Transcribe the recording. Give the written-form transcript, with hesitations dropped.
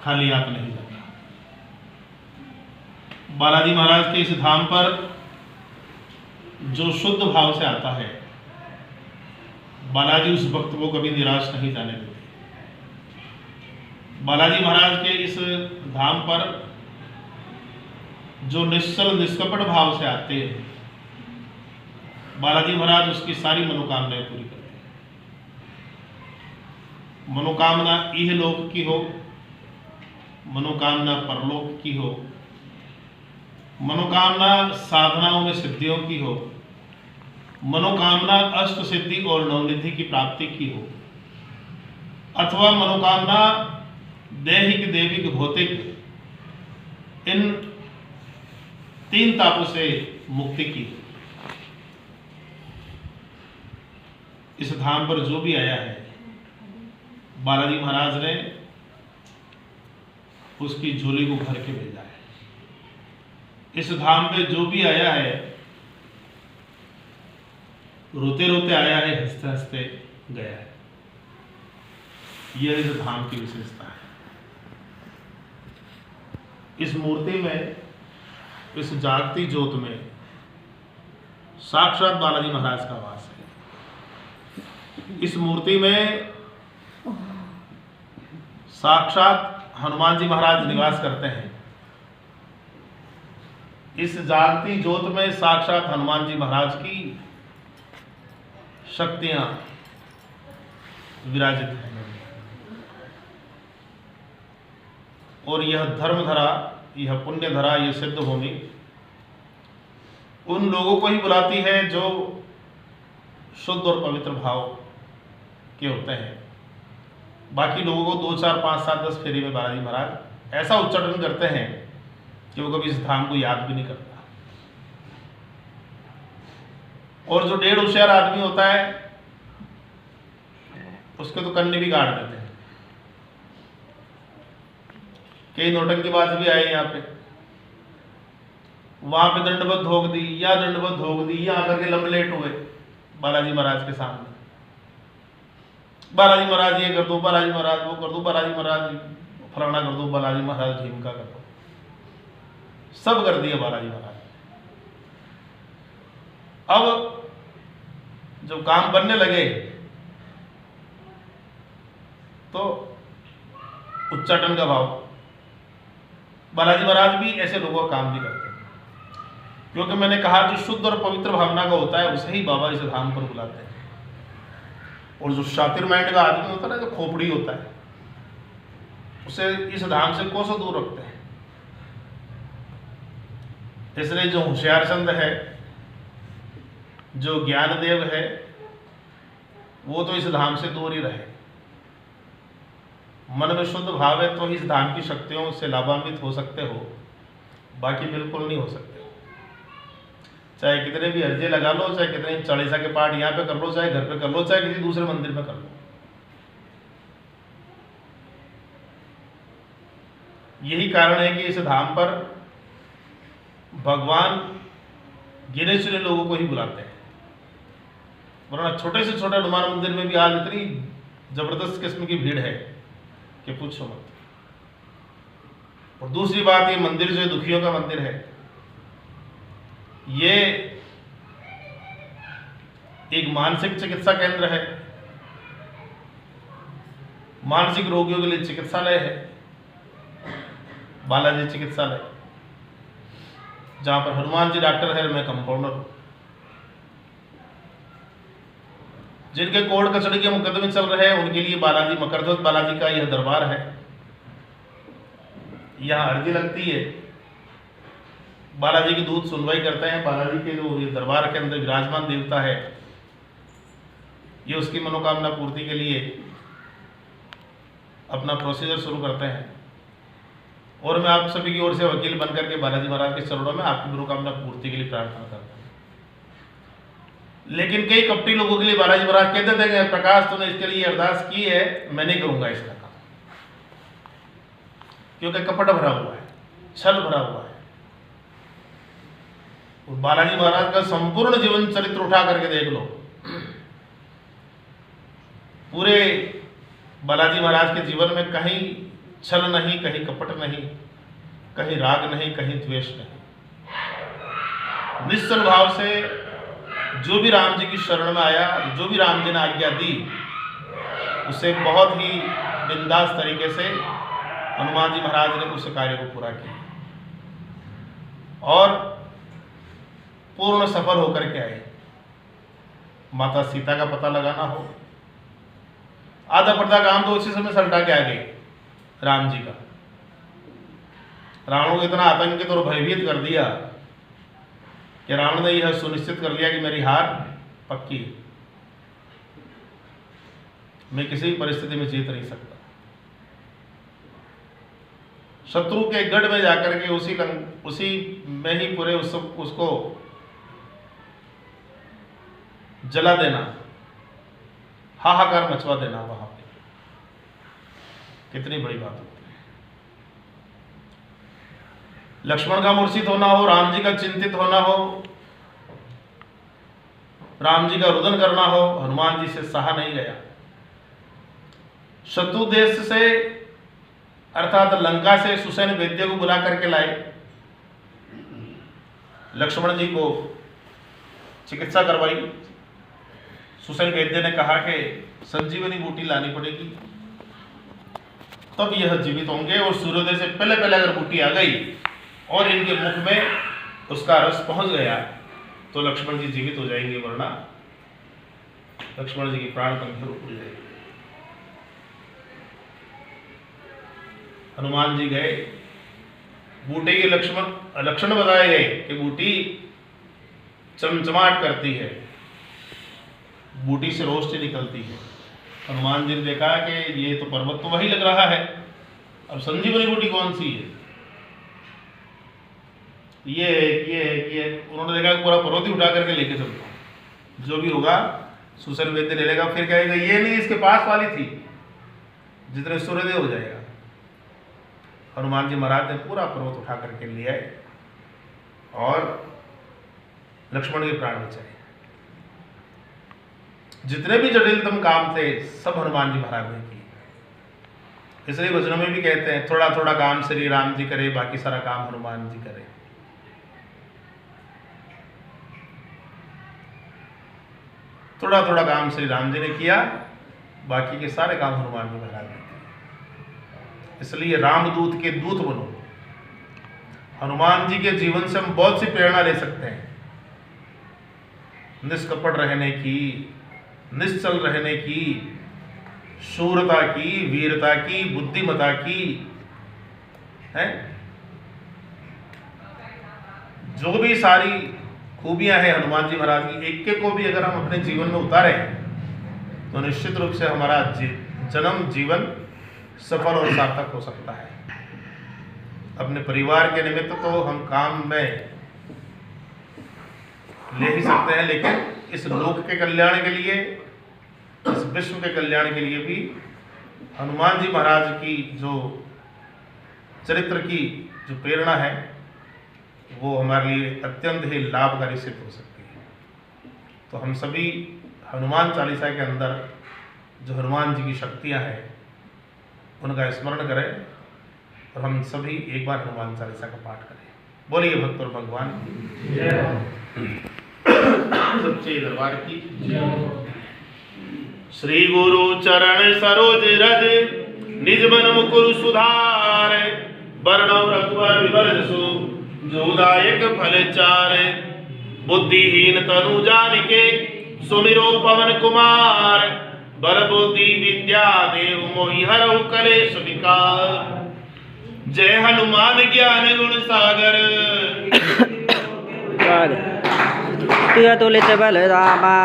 खाली हाथ नहीं जाता। बालाजी महाराज के इस धाम पर जो शुद्ध भाव से आता है, बालाजी उस भक्त को कभी निराश नहीं जाने देते। बालाजी महाराज के इस धाम पर जो निश्चल निष्कपट भाव से आते हैं, बालाजी महाराज उसकी सारी मनोकामनाएं पूरी करते हैं। मनोकामना इहलोक की हो, मनोकामना परलोक की हो, मनोकामना साधनाओं में सिद्धियों की हो, मनोकामना अष्ट सिद्धि और नवनिधि की प्राप्ति की हो, अथवा मनोकामना दैहिक देविक भौतिक इन तीन तापों से मुक्ति की। इस धाम पर जो भी आया है, बालाजी महाराज ने उसकी झोली को भर के भेजा है। इस धाम पे जो भी आया है, रोते रोते आया है, हंसते हंसते गया है। यह इस धाम की विशेषता है। इस मूर्ति में, इस जागती ज्योत में साक्षात बालाजी महाराज का वास है। इस मूर्ति में साक्षात हनुमान जी महाराज निवास करते हैं। इस जागती ज्योत में साक्षात हनुमान जी महाराज की शक्तियां विराजित हैं। और यह धर्मधरा, यह पुण्यधरा, यह सिद्ध भूमि उन लोगों को ही बुलाती है जो शुद्ध और पवित्र भाव के होते हैं। बाकी लोगों को 2, 4, 5, 7, 10 फेरी में बालाजी महाराज ऐसा उच्चाटन करते हैं कि वो कभी इस धाम को याद भी नहीं करता। और जो डेढ़ होशियार आदमी होता है, उसके तो कन्ने भी गाड़ देते हैं। कई नौटंकीबाज भी आए यहाँ पे, वहां पे दंडवत ठोक दी, या दंडवत ठोक दी, यहाँ करके लंबलेट हुए बालाजी महाराज के सामने। बालाजी महाराज ये कर दो, बालाजी महाराज वो कर दो, बालाजी महाराज फलाना कर दो, बालाजी महाराज ढीमका कर दो, सब कर दिया बालाजी महाराज। अब जब काम बनने लगे तो उच्चाटन का भाव, बालाजी महाराज भी ऐसे लोगों का काम नहीं करते, क्योंकि मैंने कहा जो शुद्ध और पवित्र भावना का होता है उसे ही बाबा इस धाम पर बुलाते हैं। और जो शातिर माइंड का आदमी होता है ना, जो खोपड़ी होता है, उसे इस धाम से कोसों दूर रखते हैं। इसलिए जो होशियार चंद है, जो ज्ञानदेव है, वो तो इस धाम से दूर ही रहे। मन में शुद्ध भाव है तो इस धाम की शक्तियों से लाभान्वित हो सकते हो, बाकी बिल्कुल नहीं हो सकते। चाहे कितने भी अर्जे लगा लो, चाहे कितने चालीसा के पाठ यहाँ पे कर लो, चाहे घर पे कर लो, चाहे किसी दूसरे मंदिर में कर लो, यही कारण है कि इस धाम पर भगवान गिने चुने लोगों को ही बुलाते हैं। वरना छोटे से छोटे हनुमान मंदिर में भी आज इतनी जबरदस्त किस्म की भीड़ है कि पूछो मत। और दूसरी बात, ये मंदिर जो दुखियों का मंदिर है, ये एक मानसिक चिकित्सा केंद्र है, मानसिक रोगियों के लिए चिकित्सालय है, बालाजी चिकित्सालय, जहां पर हनुमान जी डॉक्टर है, मैं कंपाउंडर हूं। जिनके कोर्ट कचहरी के मुकदमे चल रहे हैं उनके लिए बालाजी, मकरध्वज बालाजी का यह दरबार है। यहाँ अर्जी लगती है, बालाजी की दूत सुनवाई करते हैं। बालाजी के जो ये दरबार के अंदर विराजमान देवता है, ये उसकी मनोकामना पूर्ति के लिए अपना प्रोसीजर शुरू करते हैं। और मैं आप सभी की ओर से वकील बनकर के बालाजी महाराज के चरणों में आपकी मनोकामना पूर्ति के लिए प्रार्थना करता हूँ। लेकिन कई कपटी लोगों के लिए बालाजी महाराज कहते थे, प्रकाश तूने इसके लिए अरदास की है, मैं नहीं करूंगा इसका काम, क्योंकि कपट भरा हुआ है, छल भरा हुआ है। और बालाजी महाराज का संपूर्ण जीवन चरित्र उठा करके देख लो, पूरे बालाजी महाराज के जीवन में कहीं छल नहीं, कहीं कपट नहीं, कहीं राग नहीं, कहीं द्वेष नहीं। निश्चल भाव से जो भी राम जी की शरण में आया, जो भी राम जी ने आज्ञा दी, उसे बहुत ही बिंदास तरीके से हनुमान जी महाराज ने उस कार्य को पूरा किया और पूर्ण सफल होकर के आए। माता सीता का पता लगाना हो, आधा पर्दा काम तो उसी समय सलटा के आ गए राम जी का। रावण को इतना आतंकित और भयभीत कर दिया कि रावण ने यह सुनिश्चित कर लिया कि मेरी हार पक्की है, मैं किसी भी परिस्थिति में जीत नहीं सकता। शत्रु के गढ़ में जाकर के उसी में ही पूरे उसको जला देना, हाहाकार मचवा देना वहां पे, कितनी बड़ी बात होती है। लक्ष्मण का मूर्छित होना हो, राम जी का चिंतित होना हो, राम जी का रुदन करना हो, हनुमान जी से सहा नहीं गया। शत्रु देश से अर्थात लंका से सुसैन वैद्य को बुला करके लाए, लक्ष्मण जी को चिकित्सा करवाई। सुसैन वैद्य ने कहा कि संजीवनी बूटी लानी पड़ेगी, तब यह जीवित होंगे, और सूर्योदय से पहले पहले अगर बूटी आ गई और इनके मुख में उसका रस पहुंच गया तो लक्ष्मण जी जीवित हो जाएंगे, वरना लक्ष्मण जी की प्राण पंखी उड़ जाएगी। हनुमान जी गए, बूटे के लक्षण बताए गए कि बूटी चमचमाट करती है, बूटी से रोशनी निकलती है। हनुमान जी ने देखा कि ये तो पर्वत तो वही लग रहा है, अब संजीवनी बूटी कौन सी है? ये उन्होंने देखा पूरा पर्वत ही उठा करके लेके चलता, जो भी होगा सुसैन वैद्य ले लेगा, फिर कहेगा ये नहीं इसके पास वाली थी, जितने सूर्योदय हो जाएगा। हनुमान जी महाराज ने पूरा पर्वत उठा करके ले आए और लक्ष्मण के प्राण बचाए। जितने भी जटिलतम काम थे सब हनुमान जी महाराज ने किए। इसलिए वचनों में भी कहते हैं थोड़ा थोड़ा काम श्री राम जी करे, बाकी सारा काम हनुमान जी करे। थोड़ा थोड़ा काम श्री राम जी ने किया, बाकी के सारे काम हनुमान जी महाराज ने किए। इसलिए रामदूत के दूत बनो। हनुमान जी के जीवन से हम बहुत सी प्रेरणा ले सकते हैं, निष्कपट रहने की, निश्चल रहने की, शूरता की, वीरता की, बुद्धिमता की, है जो भी सारी खूबियां हैं हनुमान जी महाराज की, एक एक को भी अगर हम अपने जीवन में उतारें तो निश्चित रूप से हमारा जन्म जीवन सफल और सार्थक हो सकता है। अपने परिवार के निमित्त तो हम काम में ले ही सकते हैं, लेकिन इस लोक के कल्याण के लिए, इस विश्व के कल्याण के लिए भी हनुमान जी महाराज की जो चरित्र की जो प्रेरणा है वो हमारे लिए अत्यंत ही लाभकारी सिद्ध हो सकती है। तो हम सभी हनुमान चालीसा के अंदर जो हनुमान जी की शक्तियां हैं उनका स्मरण करें और हम सभी एक बार हनुमान चालीसा का पाठ करें। बोलिए भक्त और भगवान सच्चे दरबार की। श्री गुरु चरण सरोज रज निज मन मुकुर सुधार, वर्णव रघुवर विमल जसु जोदायक फल चार, बुद्धिहीन तनु जानिके सुमिरो पवन कुमार, बर बुद्धि विद्या देव मोहि हरहु कलेश विकार। जय हनुमान ज्ञान गुण सागर तुलित बल रामा